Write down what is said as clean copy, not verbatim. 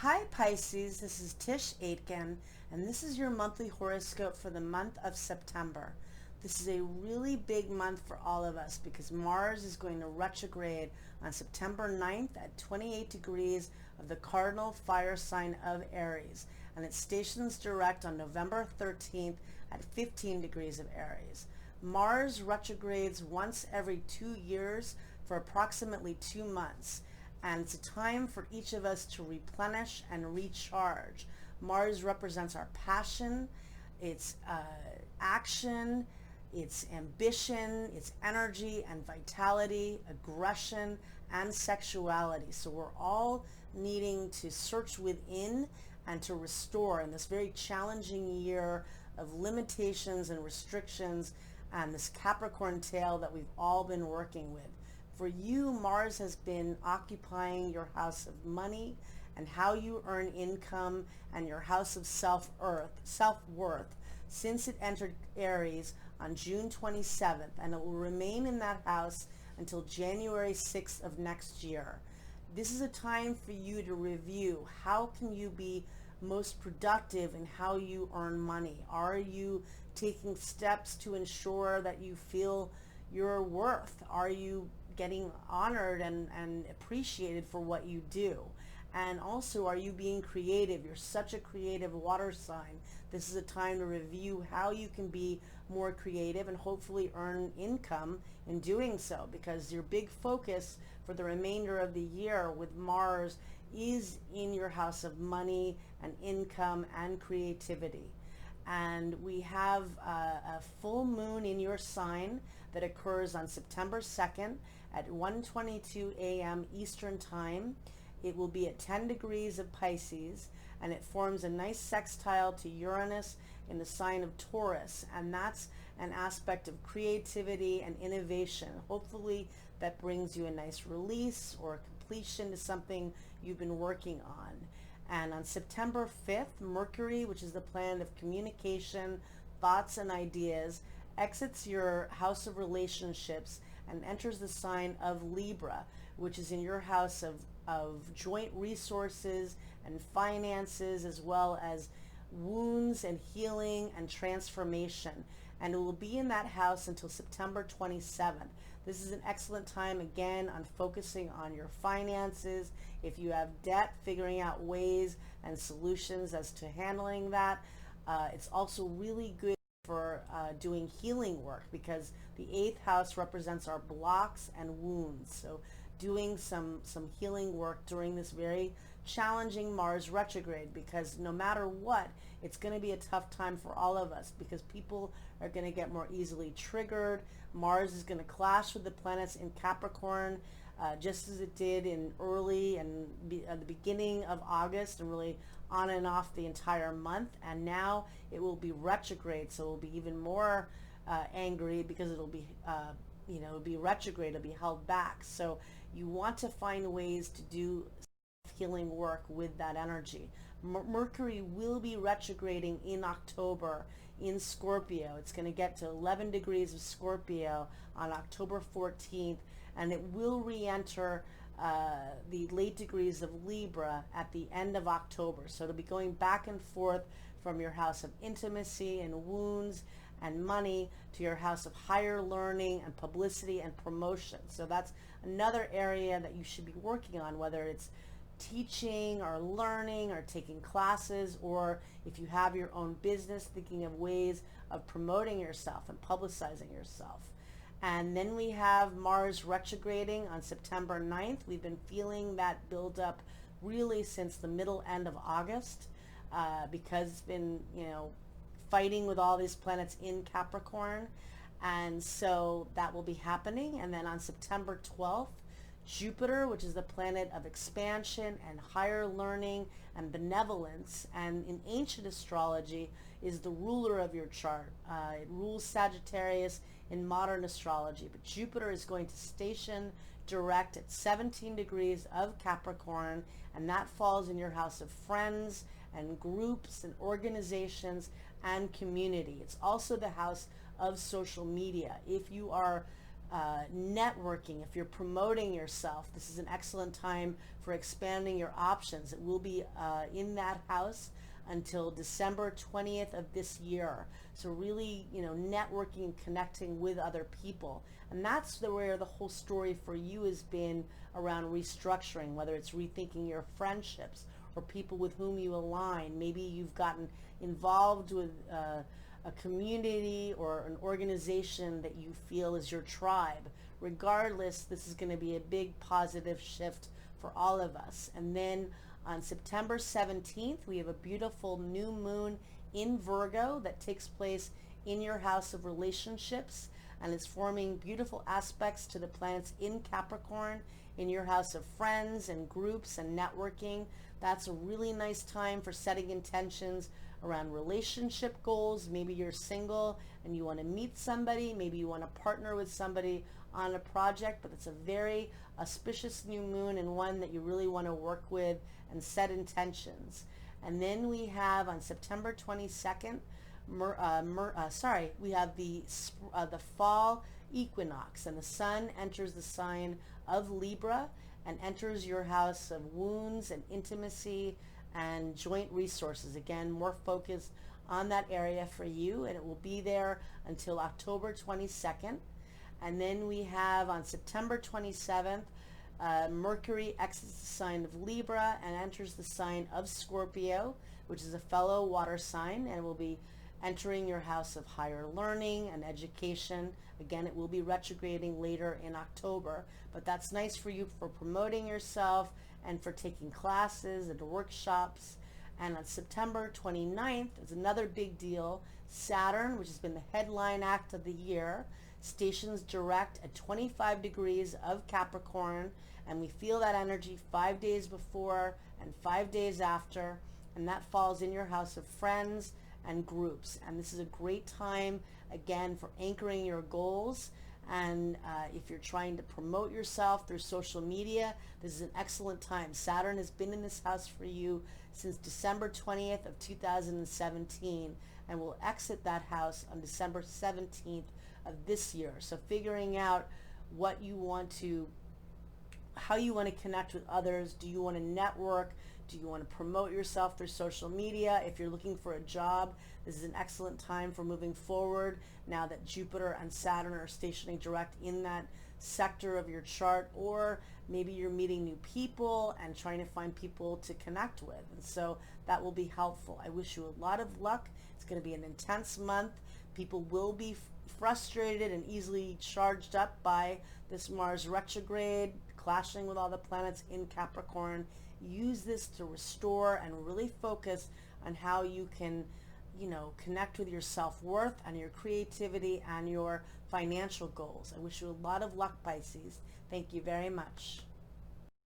Hi Pisces, this is Tisch Aitken, and this is your monthly horoscope for the month of September. This is a really big month for all of us because Mars is going to retrograde on September 9th at 28 degrees of the cardinal fire sign of Aries, and it stations direct on November 13th at 15 degrees of Aries. Mars retrogrades once every 2 years for approximately 2 months, and it's a time for each of us to replenish and recharge. Mars represents our passion, its action, its ambition, its energy and vitality, aggression, and sexuality. So we're all needing to search within and to restore in this very challenging year of limitations and restrictions and this Capricorn tail that we've all been working with. For you, Mars has been occupying your house of money and how you earn income and your house of self-worth since it entered Aries on June 27th, and it will remain in that house until January 6th of next year. This is a time for you to review how can you be most productive in how you earn money. Are you taking steps to ensure that you feel your worth? Are you getting honored and appreciated for what you do? And also, are you being creative? You're such a creative water sign. This is a time to review how you can be more creative and hopefully earn income in doing so, because your big focus for the remainder of the year with Mars is in your house of money and income and creativity. And we have a full moon in your sign that occurs on September 2nd at 1:22 a.m. Eastern Time. It will be at 10 degrees of Pisces, and it forms a nice sextile to Uranus in the sign of Taurus, and that's an aspect of creativity and innovation. Hopefully that brings you a nice release or completion to something you've been working on. And on September 5th, Mercury, which is the planet of communication, thoughts, and ideas, exits your house of relationships and enters the sign of Libra, which is in your house of joint resources and finances, as well as wounds and healing and transformation. And it will be in that house until September 27th. This is an excellent time, again, on focusing on your finances. If you have debt, figuring out ways and solutions as to handling that. It's also really good for doing healing work, because the 8th house represents our blocks and wounds. So doing some healing work during this very challenging Mars retrograde, because no matter what, it's going to be a tough time for all of us, because people are going to get more easily triggered. Mars is going to clash with the planets in Capricorn, just as it did in early and the beginning of August, and really on and off the entire month. And now it will be retrograde, so it will be even more angry, because it'll be it'll be retrograde, it'll be held back. So you want to find ways to do healing work with that energy. Mercury will be retrograding in October in Scorpio. It's going to get to 11 degrees of Scorpio on October 14th, and it will re-enter the late degrees of Libra at the end of October. So it'll be going back and forth from your house of intimacy and wounds and money to your house of higher learning and publicity and promotion. So that's another area that you should be working on, whether it's teaching or learning or taking classes, or if you have your own business, thinking of ways of promoting yourself and publicizing yourself. And then we have Mars retrograding on September 9th. We've been feeling that build up really since the middle end of August, because it's been, fighting with all these planets in Capricorn. And so that will be happening. And then on September 12th, Jupiter, which is the planet of expansion and higher learning and benevolence, and in ancient astrology is the ruler of your chart. It rules Sagittarius in modern astrology, but Jupiter is going to station direct at 17 degrees of Capricorn, and that falls in your house of friends and groups and organizations and community. It's also the house of social media. If you are networking, if you're promoting yourself, this is an excellent time for expanding your options. It will be in that house until December 20th of this year. So really, networking and connecting with other people. And that's where the whole story for you has been around restructuring, whether it's rethinking your friendships or people with whom you align. Maybe you've gotten involved with a community or an organization that you feel is your tribe. Regardless, this is going to be a big positive shift for all of us. And then on September 17th, we have a beautiful new moon in Virgo that takes place in your house of relationships, and it's forming beautiful aspects to the planets in Capricorn in your house of friends and groups and networking. That's a really nice time for setting intentions around relationship goals. Maybe you're single and you want to meet somebody. Maybe you want to partner with somebody on a project, but it's a very auspicious new moon and one that you really want to work with and set intentions. And then we have on September 22nd, we have the fall equinox, and the sun enters the sign of Libra and enters your house of wounds and intimacy and joint resources. Again, more focus on that area for you, and it will be there until October 22nd. And then we have on September 27th, Mercury exits the sign of Libra and enters the sign of Scorpio, which is a fellow water sign, and will be entering your house of higher learning and education. Again, it will be retrograding later in October, but that's nice for you for promoting yourself and for taking classes and workshops. And on September 29th is another big deal. Saturn, which has been the headline act of the year, stations direct at 25 degrees of Capricorn, and we feel that energy 5 days before and 5 days after, and that falls in your house of friends and groups. And this is a great time, again, for anchoring your goals. And if you're trying to promote yourself through social media, this is an excellent time. Saturn has been in this house for you since December 20th of 2017 and will exit that house on December 17th of this year. So figuring out what you want to, how you want to connect with others. Do you want to network? Do you want to promote yourself through social media? If you're looking for a job, this is an excellent time for moving forward now that Jupiter and Saturn are stationing direct in that sector of your chart. Or maybe you're meeting new people and trying to find people to connect with. And so that will be helpful. I wish you a lot of luck. It's going to be an intense month. People will be frustrated and easily charged up by this Mars retrograde, clashing with all the planets in Capricorn. Use this to restore and really focus on how you can, connect with your self-worth and your creativity and your financial goals. I wish you a lot of luck, Pisces. Thank you very much.